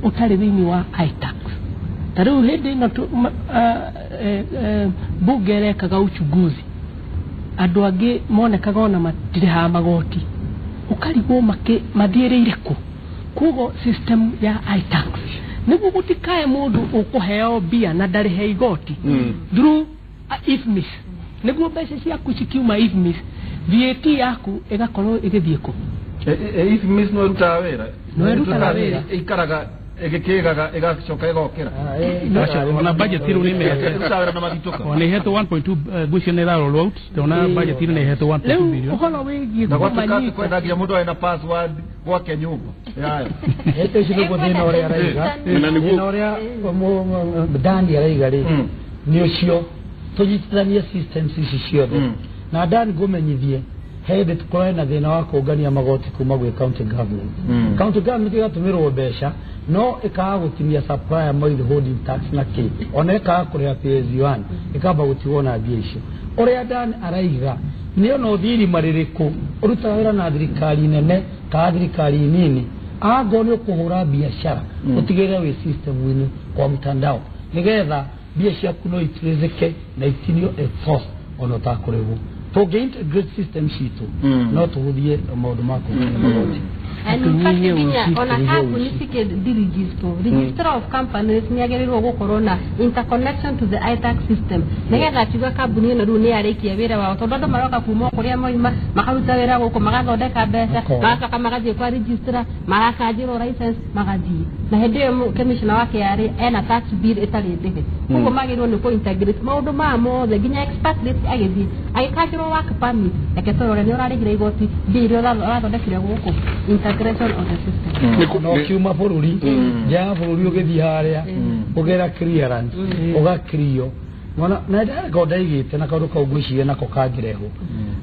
utari thini wa iTax tariu hindi no bugere kaga uchunguzi andu angi monekaga ona matire ha magoti ukarigwo mathiireire ku kugo system ya iTax niguo gutikae mundu ukuheo bia na ndari he igoti through IFMIS niguo mbeca ciaku cikiuma IFMIS VAT yaku igakorwo igithie ku IFMIS no ruta wera ikaraga egekegaga egacoka egokera ona budget iru ni rusawera na magitoka ona heto 1.2 bushel naira rollout ona budget iru ni heto 1.2 billion uhoro wigie na gwatukati kwendagia mundu ena password gwake nyumba yayo heto cigo guthina ore araiga na niguo ore dandi araiga ri ni ucio tujitithania systems ici ciothe na ndani gumenyithie hede tukoe na thina wa kungania magoti kuma gwe county government county government igatumirwo mbeca no ikaga gutimia supplier moil holding tax na ki ona ikaga kuria PS1 ikaba gutiwona mbia icio uria ndani araiga ni ono thiri maririku uruta wira na thirikari nene ka thirikari nini ago ni kuhura biashara utigire we system wini kwa mtandao nigetha bia ciaku no itirezeke na itinio force ono takurevu to gain a great system shitu not huthie maundu mako magoti and in fact on a company sike register of companies ni agerirwo gukorwo na interconnection to the iTax system nigetha tiga company ino ru ni arikia wira wao tondu andu maroka kuma kuria moima makaruta wira guko magathondeka mbeca magacoka magathie kwa register magakanjirwo license magathie na hindi yo commissioner wake yari ena tax bill itari ndege kuko magirwo ni ko integrate maundu ma mothe nginya expatriate agithie agikanjirwo work permit eketoro ni urarigire igoti bill urathondekire guko integration of the system no kiuma bururi ja bururi ugethi haria ugera clearance ugakrio mwana na ndago ndaigite na kaundu kau gwicirie nako kangireho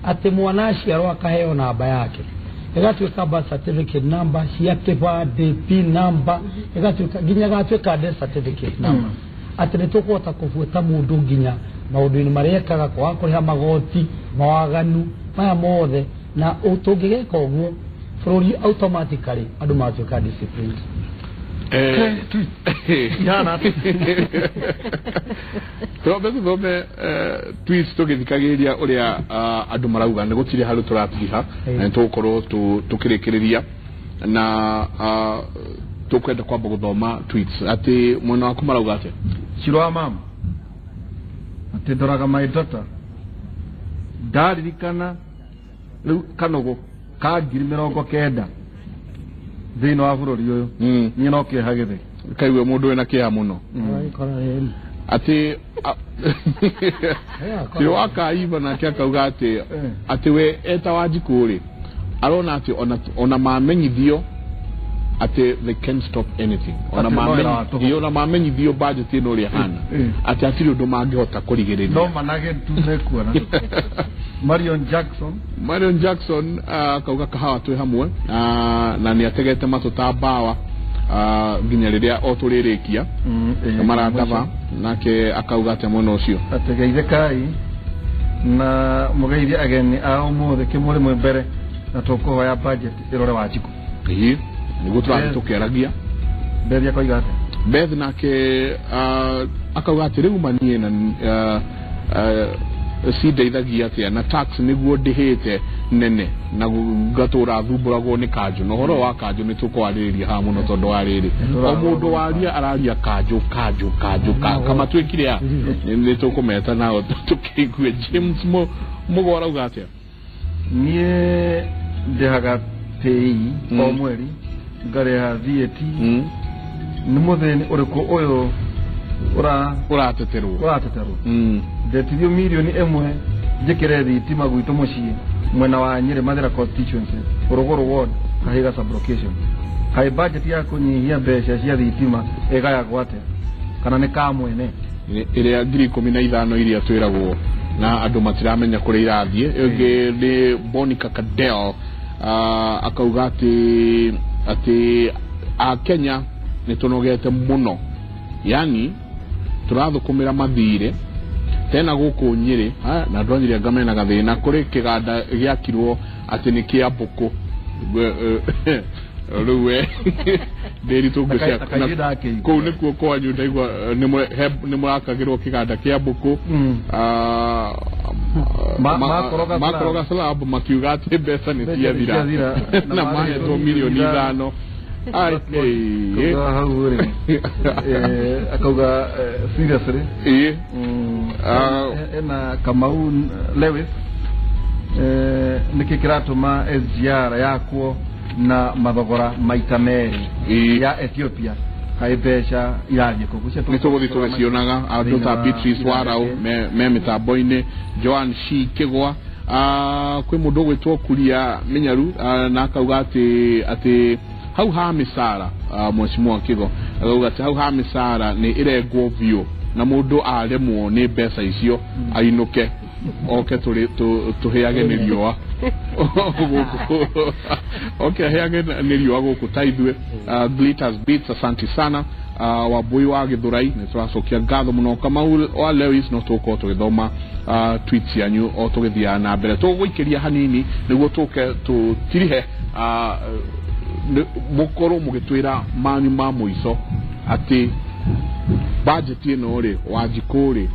ati mwana aciarwo akaheo namba yake igatuika birth certificate number ciake birthday pin number igatuika nginya gatuika death certificate number ati nitukuhota kubuata mundu nginya maundu-ini maria ekaga kwa kuriha magoti mawaganu maya mothe na utungigeka uguo bururi automatically andu matuika discipline yana Tobe tweets tugithikagiria uria andu marauga ni gutire haru turatiha na tukorwo tukirikiria na tukwenda kwamba guthoma tweets ati mwana waku marauga ate Shirwa mama ati ndoraga my daughter ndaririkana riu kanogo ka 19 thino wa bururi uyu ni no ke hagithe kaiwe mundu ena kia muno ati tio waka iva na kia kauga ati we eta wajikuri arona ati ona mamenyithio ati they can't stop anything ona mamenyithio budget ino ri hana ati atiri undu mangihota kurigiriria no manage tumekuona Marion Jackson kauga kahawa twi hamwe na ni ategete matuta bawa nginya riria oturirekia maradava nake akauga ate muno ucio ategeithe kai na mugeithie ageni ao mothe kimuri mwembere na tukuhoya budget irore wajiku niguo turakeragia Beth yakoiga ate Beth nake akauga ati riu manie na si deithagia atia na tax niguo ndihite nene na gatura thumburagwo ni kanju no horo wa kanju ni tukwariria ha muno tondu wa riri o mundu waria araria kanju kama twikire ni tukumeta nao tukigue James mugora uga atia nie ndihaga pay o mweri ngareha VAT ni mutheni uriku uyu urateterwo ndetithio milioni emwe njikire thitima gwitu mucii mwena wa Nyeri Mathira constituency Uruguru ward kahiga sub location kai budget ya kunyihia mbeca cia thitima egaya gwate kana ni ka mwene ile 15 iria twiragwo na andu matiramenya kuri irathie ege ni Bonica Cadell akauga ati a Kenya ni tunogete muno yani turathukumira mathire tena guku Nyeri na ndonyire ngamena gathina kuri kiganda giakirwo ati ni kia mbuku ruwe nderi tungusia ko nikuo kwanyu ndaigwa ni murakagirwo kiganda kia mbuku makoroga slab makiuga ati mbeca ni ciathira na mahetwo milioni 5 akauga seriously na Kamau Lewis nikikiratuma SGR yakwo na mathogora maita meri ya Ethiopia kaibesha iraje kugucia nituguthitwe cionaga andu ta Beatrice Warau me mitambo-ini Joan Shi Kigwa kwi mundu gwitwo Kuria Minyaru na akauga ati hau ha misara mweshimwa Kigo akauga ati hau ha misara ni irengwo view na mundu aremwo ni mbeca icio ainuke oke tuheage ni riua oke heage ni riua guku taithwe Glitters Beats asante sana wabui wa Githurai ni turacokia ngatho muno Kamau wa Lewis no tuko tugithoma tweets yanyu o tugithia na mbere tuguikiria hanini niguo tuke tutirihe mukoro mugitwira manyu ma muico ati budget ino ri wajikuri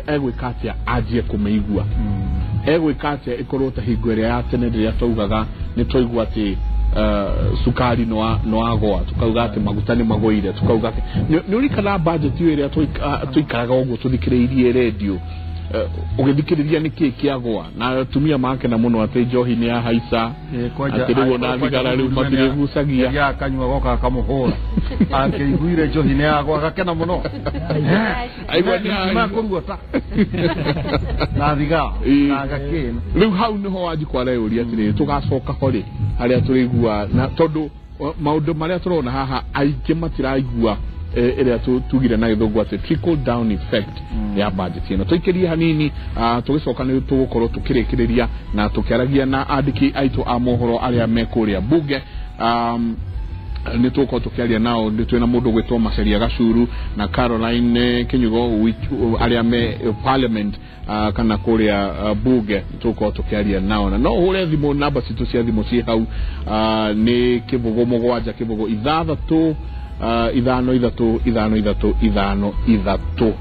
egwe katia ajie kumeigua egwe katia ikorwo ta hingwere ya tene ria taugaga ni toigwa ati sukari no agwa tukauga ati maguta ni magoire tukauga ati ni urikana budget iyo ria tuikaraga uguo tuthikireirie radio ugithikiriria niki kiagwa na tumia make na muno ati njohi ni ya haica atiriwo na thigara riu matire gucagia ya kanywa goka kamuhura akiguire njohi ni yagwa agakena muno aigwa ni makurua ta na thigara na agakena riu hau niho wajikwara yuri atire tugacoka hori haria turigua na tondu maundu maria turona haha aingĩ matiraigua area tugire na githungu ati trickle down effect ya budget ino tuikirie hanini tugicoka ni tugukorwo tukirikiriria na tukiaragia na andiki aitu a mohoro aria mekuria buge ni tuko tukiaria nao ndi twina mundu gwitwo Maceria Gacuru na Caroline Kinyugo aria me parliament kana kuria buge tuko tukiaria nao na no hure thimo namba citu cia thimo ci hau ni kibugo mugwanja kibugo ithathatũ 5 3 5 3 5 3